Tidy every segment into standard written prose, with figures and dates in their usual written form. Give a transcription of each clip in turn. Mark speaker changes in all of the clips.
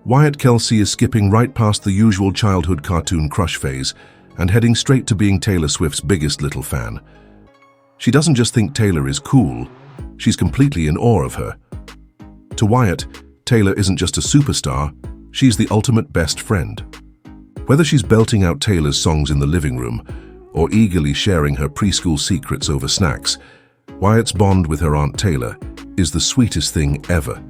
Speaker 1: Wyatt Kelce is skipping right past the usual childhood cartoon crush phase and heading straight to being Taylor Swift's biggest little fan. She doesn't just think Taylor is cool, she's completely in awe of her. To Wyatt, Taylor isn't just a superstar, she's the ultimate best friend. Whether she's belting out Taylor's songs in the living room or eagerly sharing her preschool secrets over snacks, Wyatt's bond with her Aunt Taylor is the sweetest thing ever.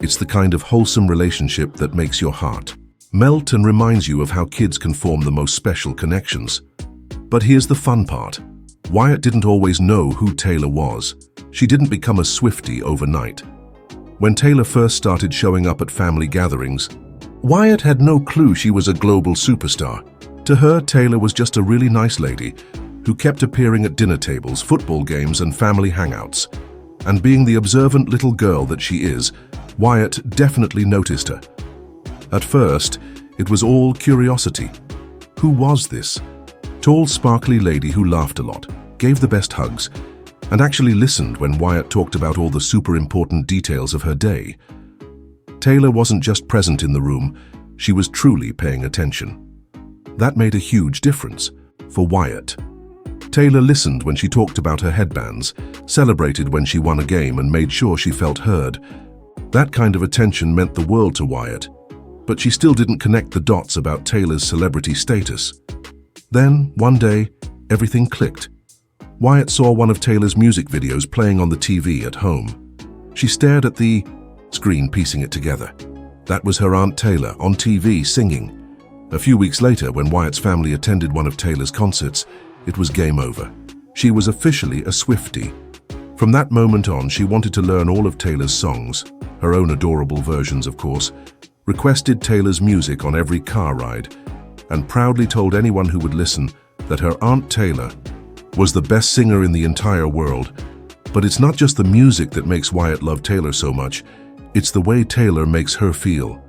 Speaker 1: It's the kind of wholesome relationship that makes your heart melt and reminds you of how kids can form the most special connections. But here's the fun part. Wyatt didn't always know who Taylor was. She didn't become a Swiftie overnight. When Taylor first started showing up at family gatherings, Wyatt had no clue she was a global superstar. To her, Taylor was just a really nice lady who kept appearing at dinner tables, football games, and family hangouts. And being the observant little girl that she is, Wyatt definitely noticed her. At first, it was all curiosity. Who was this? Tall, sparkly lady who laughed a lot, gave the best hugs, and actually listened when Wyatt talked about all the super important details of her day. Taylor wasn't just present in the room, she was truly paying attention. That made a huge difference for Wyatt. Taylor listened when she talked about her headbands, celebrated when she won a game, and made sure she felt heard. That kind of attention meant the world to Wyatt, but she still didn't connect the dots about Taylor's celebrity status. Then, one day, everything clicked. Wyatt saw one of Taylor's music videos playing on the TV at home. She stared at the screen, piecing it together. That was her Aunt Taylor on TV singing. A few weeks later, when Wyatt's family attended one of Taylor's concerts, it was game over. She was officially a Swiftie. From that moment on, she wanted to learn all of Taylor's songs, her own adorable versions, of course, requested Taylor's music on every car ride, and proudly told anyone who would listen that her Aunt Taylor was the best singer in the entire world. But it's not just the music that makes Wyatt love Taylor so much, it's the way Taylor makes her feel.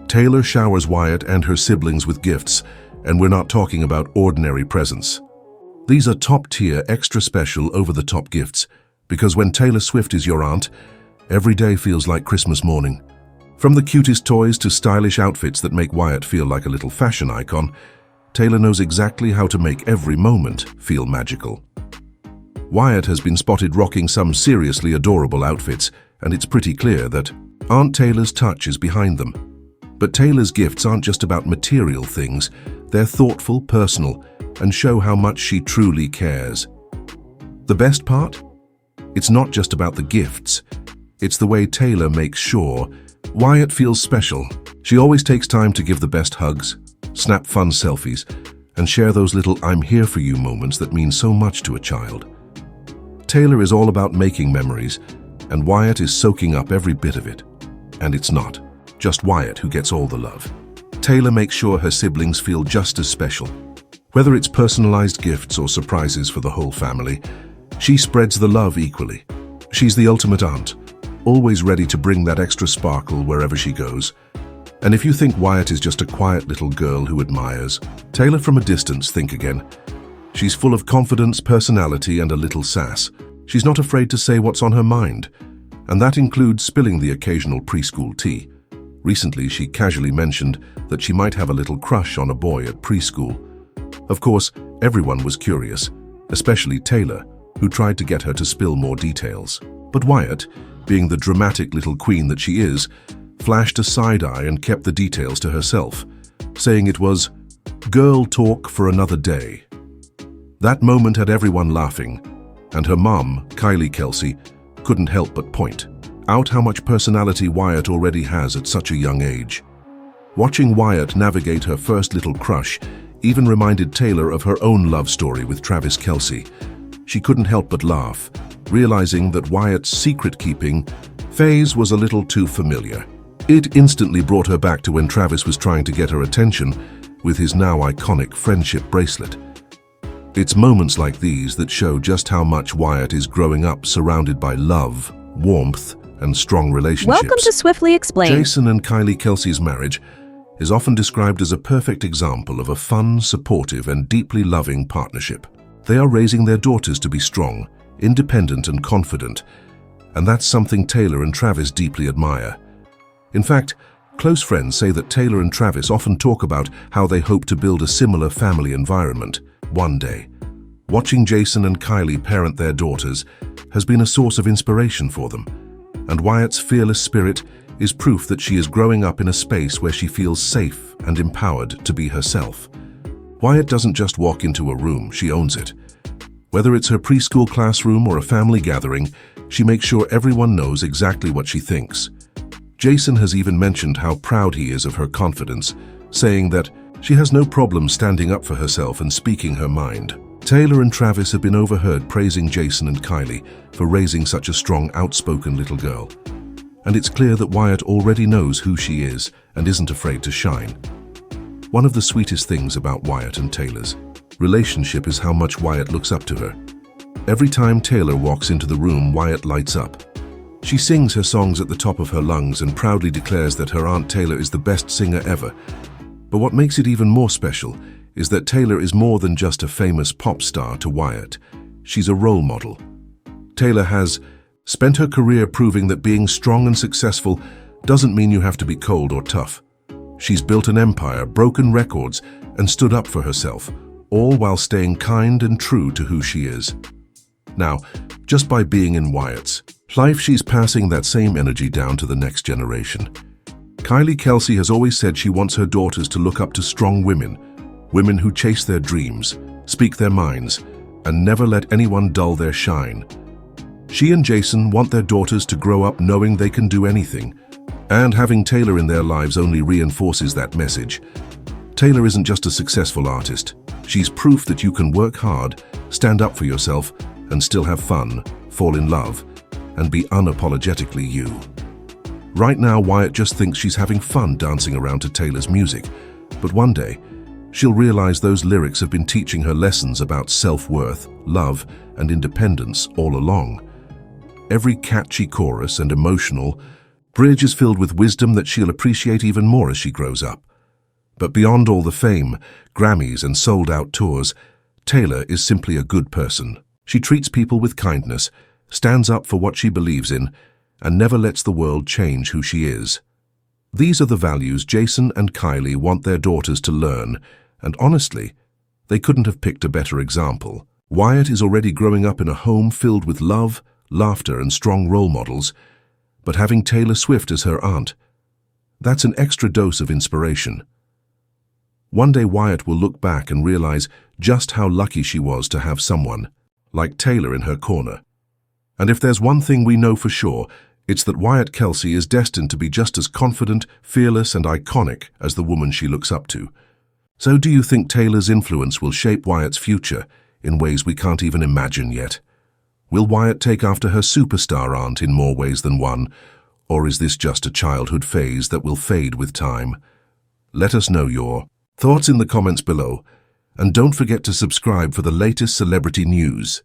Speaker 1: Taylor showers Wyatt and her siblings with gifts, and we're not talking about ordinary presents. These are top-tier, extra special, over-the-top gifts, because when Taylor Swift is your aunt, every day feels like Christmas morning. From the cutest toys to stylish outfits that make Wyatt feel like a little fashion icon, Taylor knows exactly how to make every moment feel magical. Wyatt has been spotted rocking some seriously adorable outfits, and it's pretty clear that Aunt Taylor's touch is behind them. But Taylor's gifts aren't just about material things, they're thoughtful, personal, and show how much she truly cares. The best part? It's not just about the gifts, it's the way Taylor makes sure Wyatt feels special. She always takes time to give the best hugs, snap fun selfies, and share those little "I'm here for you" moments that mean so much to a child. Taylor is all about making memories, and Wyatt is soaking up every bit of it. And it's not just Wyatt who gets all the love. Taylor makes sure her siblings feel just as special. Whether it's personalized gifts or surprises for the whole family, she spreads the love equally. She's the ultimate aunt, always ready to bring that extra sparkle wherever she goes. And if you think Wyatt is just a quiet little girl who admires Taylor from a distance, think again. She's full of confidence, personality, and a little sass. She's not afraid to say what's on her mind, and that includes spilling the occasional preschool tea. Recently, she casually mentioned that she might have a little crush on a boy at preschool. Of course, everyone was curious, especially Taylor, who tried to get her to spill more details. But Wyatt, being the dramatic little queen that she is, flashed a side eye and kept the details to herself, saying it was girl talk for another day. That moment had everyone laughing, and her mom, Wyatt Kelce, couldn't help but point out how much personality Wyatt already has at such a young age. Watching Wyatt navigate her first little crush even reminded Taylor of her own love story with Travis Kelce. She couldn't help but laugh, realizing that Wyatt's secret-keeping phase was a little too familiar. It instantly brought her back to when Travis was trying to get her attention with his now iconic friendship bracelet. It's moments like these that show just how much Wyatt is growing up surrounded by love, warmth, and strong relationships.
Speaker 2: Welcome to Swiftly Explained.
Speaker 1: Jason and Wyatt Kelce's marriage is often described as a perfect example of a fun, supportive, and deeply loving partnership. They are raising their daughters to be strong, independent, and confident, and that's something Taylor and Travis deeply admire. In fact, Close friends say that Taylor and Travis often talk about how they hope to build a similar family environment one day. Watching Jason and Kylie parent their daughters has been a source of inspiration for them, and Wyatt's fearless spirit is proof that she is growing up in a space where she feels safe and empowered to be herself. Wyatt doesn't just walk into a room, she owns it. Whether it's her preschool classroom or a family gathering, she makes sure everyone knows exactly what she thinks. Jason has even mentioned how proud he is of her confidence, saying that she has no problem standing up for herself and speaking her mind. Taylor and Travis have been overheard praising Jason and Kylie for raising such a strong, outspoken little girl. And it's clear that Wyatt already knows who she is and isn't afraid to shine. One of the sweetest things about Wyatt and Taylor's relationship is how much Wyatt looks up to her. Every time Taylor walks into the room, Wyatt lights up. She sings her songs at the top of her lungs and proudly declares that her Aunt Taylor is the best singer ever. But what makes it even more special is that Taylor is more than just a famous pop star to Wyatt. She's a role model. Taylor has spent her career proving that being strong and successful doesn't mean you have to be cold or tough. She's built an empire, broken records, and stood up for herself, all while staying kind and true to who she is. Now, just by being in Wyatt's life, she's passing that same energy down to the next generation. Wyatt Kelce has always said she wants her daughters to look up to strong women who chase their dreams, speak their minds, and never let anyone dull their shine. She and Jason want their daughters to grow up knowing they can do anything, and having Taylor in their lives only reinforces that message. Taylor isn't just a successful artist. She's proof that you can work hard, stand up for yourself, and still have fun, fall in love, and be unapologetically you. Right now, Wyatt just thinks she's having fun dancing around to Taylor's music, but one day, she'll realize those lyrics have been teaching her lessons about self-worth, love, and independence all along. Every catchy chorus and emotional bridge is filled with wisdom that she'll appreciate even more as she grows up. But beyond all the fame, Grammys, and sold-out tours, Taylor is simply a good person. She treats people with kindness, stands up for what she believes in, and never lets the world change who she is. These are the values Jason and Kylie want their daughters to learn, and honestly, they couldn't have picked a better example. Wyatt is already growing up in a home filled with love, laughter, and strong role models, but having Taylor Swift as her aunt, that's an extra dose of inspiration. One day Wyatt will look back and realize just how lucky she was to have someone like Taylor in her corner. And if there's one thing we know for sure, it's that Wyatt Kelce is destined to be just as confident, fearless, and iconic as the woman she looks up to. So do you think Taylor's influence will shape Wyatt's future in ways we can't even imagine yet? Will Wyatt take after her superstar aunt in more ways than one, or is this just a childhood phase that will fade with time? Let us know your thoughts in the comments below, and don't forget to subscribe for the latest celebrity news.